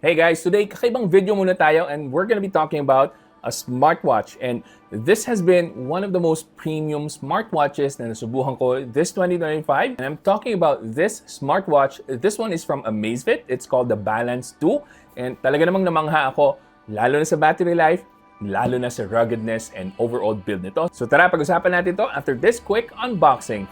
Hey guys, today kakaibang video muna tayo and we're gonna be talking about a smartwatch. And this has been one of the most premium smartwatches na nasubuhan ko this 2025. And I'm talking about this smartwatch. This one is from Amazfit. It's called the Balance 2. And talaga namang namangha ako, lalo na sa battery life, lalo na sa ruggedness and overall build nito. So tara, pag-usapan natin to after this quick unboxing.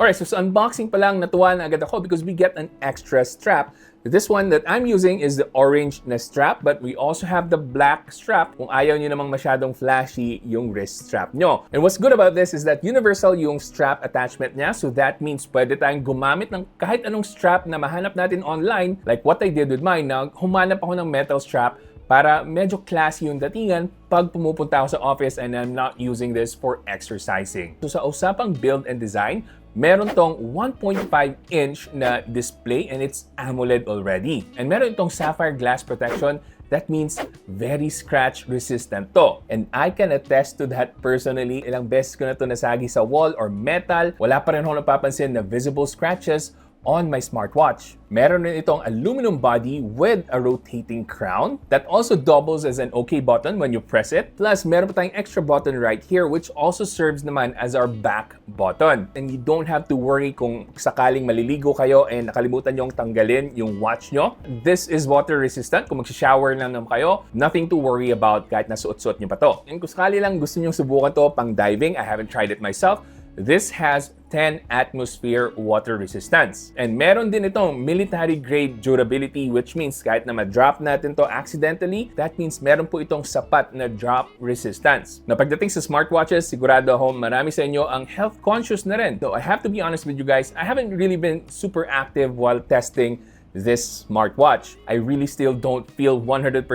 Alright, so sa unboxing pa lang, natuwa na agad ako because we get an extra strap. This one that I'm using is the orange na strap, but we also have the black strap kung ayaw nyo namang masyadong flashy yung wrist strap nyo. And what's good about this is that universal yung strap attachment niya, so that means pwede tayong gumamit ng kahit anong strap na mahanap natin online, like what I did with mine. Now, humanap ako ng metal strap para medyo classy yung datingan pag pumupunta ako sa office and I'm not using this for exercising. So sa usapang build and design, meron tong 1.5-inch na display and it's AMOLED already. And meron itong sapphire glass protection. That means very scratch resistant to. And I can attest to that personally. Ilang beses ko na to nasagi sa wall or metal. Wala pa rin ako napapansin na visible scratches on my smartwatch. Meron rin itong aluminum body with a rotating crown that also doubles as an OK button when you press it. Plus, meron pa tayong extra button right here which also serves naman as our back button. And you don't have to worry kung sakaling maliligo kayo and nakalimutan nyong tanggalin yung watch nyo. This is water resistant. Kung mag-shower lang naman kayo, nothing to worry about kahit nasuot-suot nyo pa to. And kung sakali lang gusto nyo subukan to pang diving, I haven't tried it myself. This has 10 atmosphere water resistance. And meron din itong military grade durability, which means kahit na ma-drop natin to accidentally, that means meron po itong sapat na drop resistance. Na pagdating sa smartwatches, sigurado ako marami sa inyo ang health conscious na rin. So I have to be honest with you guys, I haven't really been super active while testing this smartwatch. I really still don't feel 100%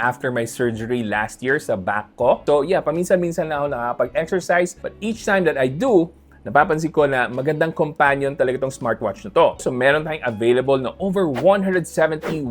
after my surgery last year sa back ko. So yeah, paminsan-minsan na ako nakapag-exercise, but each time that I do, napapansin ko na magandang companion talaga itong smartwatch na to. So meron tayong available na over 170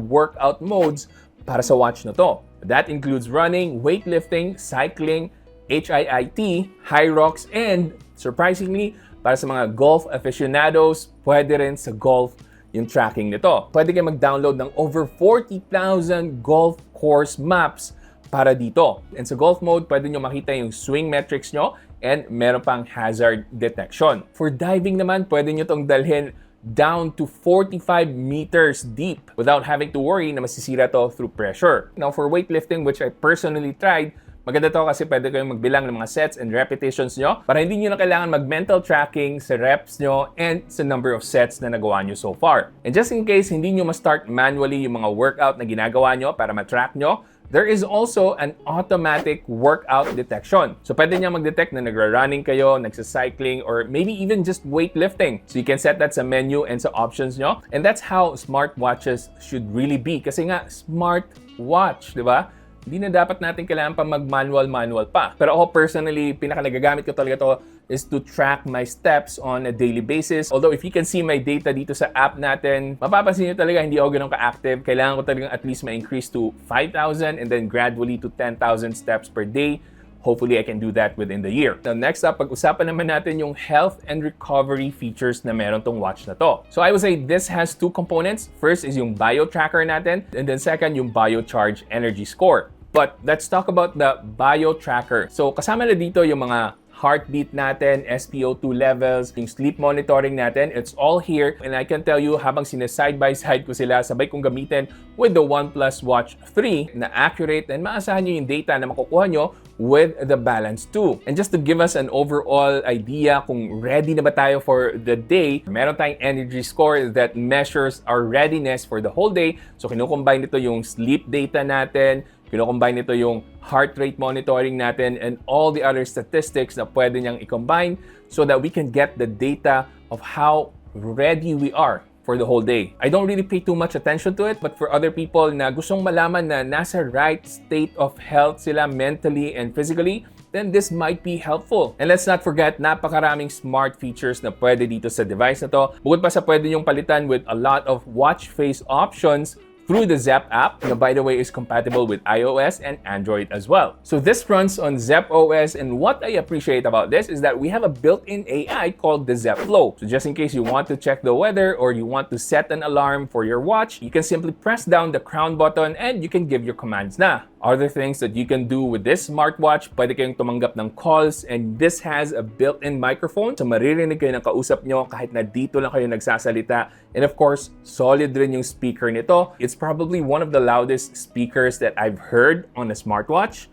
workout modes para sa watch na to. That includes running, weightlifting, cycling, HIIT, high rocks, and surprisingly, para sa mga golf aficionados, pwede rin sa golf yung tracking nito. Pwede kayo mag-download ng over 40,000 golf course maps para dito. And sa golf mode, pwede nyo makita yung swing metrics nyo and meron pang hazard detection. For diving naman, pwede nyo tong dalhin down to 45 meters deep without having to worry na masisira to through pressure. Now, for weightlifting, which I personally tried, maganda to kasi pwede kayong magbilang ng mga sets and repetitions nyo para hindi nyo na kailangan mag-mental tracking sa reps nyo and sa number of sets na nagawa nyo so far. And just in case hindi nyo ma-start manually yung mga workout na ginagawa nyo para ma-track nyo, there is also an automatic workout detection. So pwede niya mag-detect na nagra-running kayo, nagsa-cycling, or maybe even just weightlifting. So you can set that sa menu and sa options nyo. And that's how smartwatches should really be. Kasi nga, smartwatch, di ba? Hindi na dapat natin kailangan pa mag-manual pa. Pero ako personally, pinaka-nagagamit ko talaga to is to track my steps on a daily basis. Although if you can see my data dito sa app natin, mapapansin nyo talaga hindi ako ganun ka-active. Kailangan ko talagang at least ma-increase to 5,000 and then gradually to 10,000 steps per day. Hopefully, I can do that within the year. Now, next up, pag-usapan naman natin yung health and recovery features na meron tong watch na to. So, I would say this has two components. First is yung bio tracker natin, and then second, yung biocharge energy score. But let's talk about the bio tracker. So, kasama na dito yung mga heartbeat natin, SpO2 levels, yung sleep monitoring natin. It's all here. And I can tell you, habang side by side ko sila, sabay kong gamitin with the OnePlus Watch 3 na accurate and maasahan nyo yung data na makukuha nyo with the Balance 2. And just to give us an overall idea kung ready na ba tayo for the day, meron tayong energy score that measures our readiness for the whole day. So, kinukombine nito yung sleep data natin, kino-combine nito yung heart rate monitoring natin and all the other statistics na pwede niyang i-combine so that we can get the data of how ready we are for the whole day. I don't really pay too much attention to it, but for other people na gustong malaman na nasa right state of health sila mentally and physically, then this might be helpful. And let's not forget, napakaraming smart features na pwede dito sa device na to. Bukod pa sa pwede nyong palitan with a lot of watch face options through the Zepp app, na by the way is compatible with iOS and Android as well. So this runs on Zepp OS, and what I appreciate about this is that we have a built-in AI called the Zepp Flow. So just in case you want to check the weather or you want to set an alarm for your watch, you can simply press down the crown button and you can give your commands na. Other things that you can do with this smartwatch, pwede kayong tumanggap ng calls, and this has a built-in microphone so maririnig kayo ng kausap nyo kahit na dito lang kayo nagsasalita. And of course, solid rin yung speaker nito. It's probably one of the loudest speakers that I've heard on a smartwatch.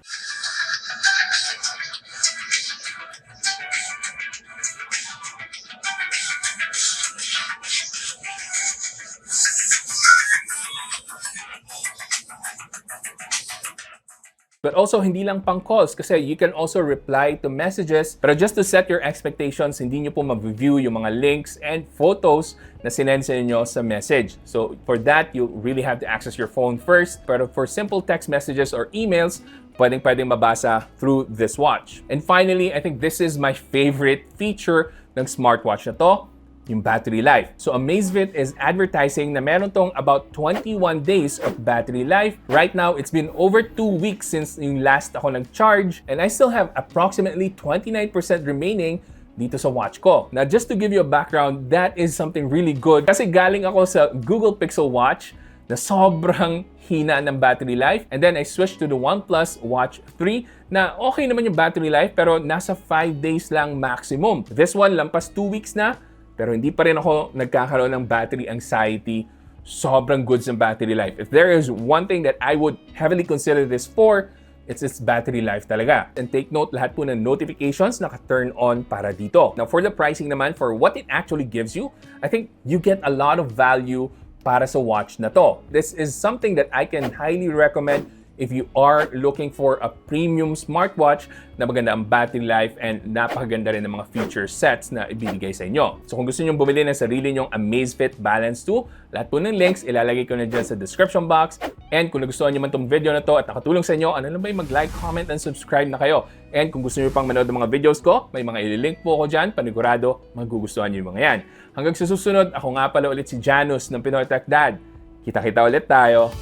But also, hindi lang pang calls kasi you can also reply to messages. Pero just to set your expectations, hindi nyo po ma-view yung mga links and photos na sinend sa inyo sa message. So for that, you really have to access your phone first. Pero for simple text messages or emails, pwedeng mabasa through this watch. And finally, I think this is my favorite feature ng smartwatch na to, yung battery life. So Amazfit is advertising na meron tong about 21 days of battery life. Right now, it's been over 2 weeks since yung last ako nag-charge, and I still have approximately 29% remaining dito sa watch ko. Now, just to give you a background, that is something really good kasi galing ako sa Google Pixel Watch na sobrang hina ng battery life, and then I switched to the OnePlus Watch 3 na okay naman yung battery life pero nasa 5 days lang maximum. This one, lampas 2 weeks na, pero hindi pa rin ako nagkakaroon ng battery anxiety. Sobrang good ng battery life. If there is one thing that I would heavily consider this for, it's its battery life talaga. And take note, lahat po ng notifications naka-turn on para dito. Now, for the pricing naman, for what it actually gives you, I think you get a lot of value para sa watch na to. This is something that I can highly recommend if you are looking for a premium smartwatch na maganda ang battery life and napakaganda rin ng mga feature sets na ibibigay sa inyo. So kung gusto niyo bumili ng sarili nyong Amazfit Balance 2, lahat po ng links ilalagay ko na dyan sa description box. And kung nagustuhan niyo man itong video na to at nakatulong sa inyo, ano lang ba yung mag-like, comment, and subscribe na kayo. And kung gusto niyo pang manood ng mga videos ko, may mga ililink po ako dyan, panigurado magugustuhan niyo yung mga yan. Hanggang sa susunod, ako nga pala ulit si Janus ng Pinoy Techdad. Kita-kita ulit tayo.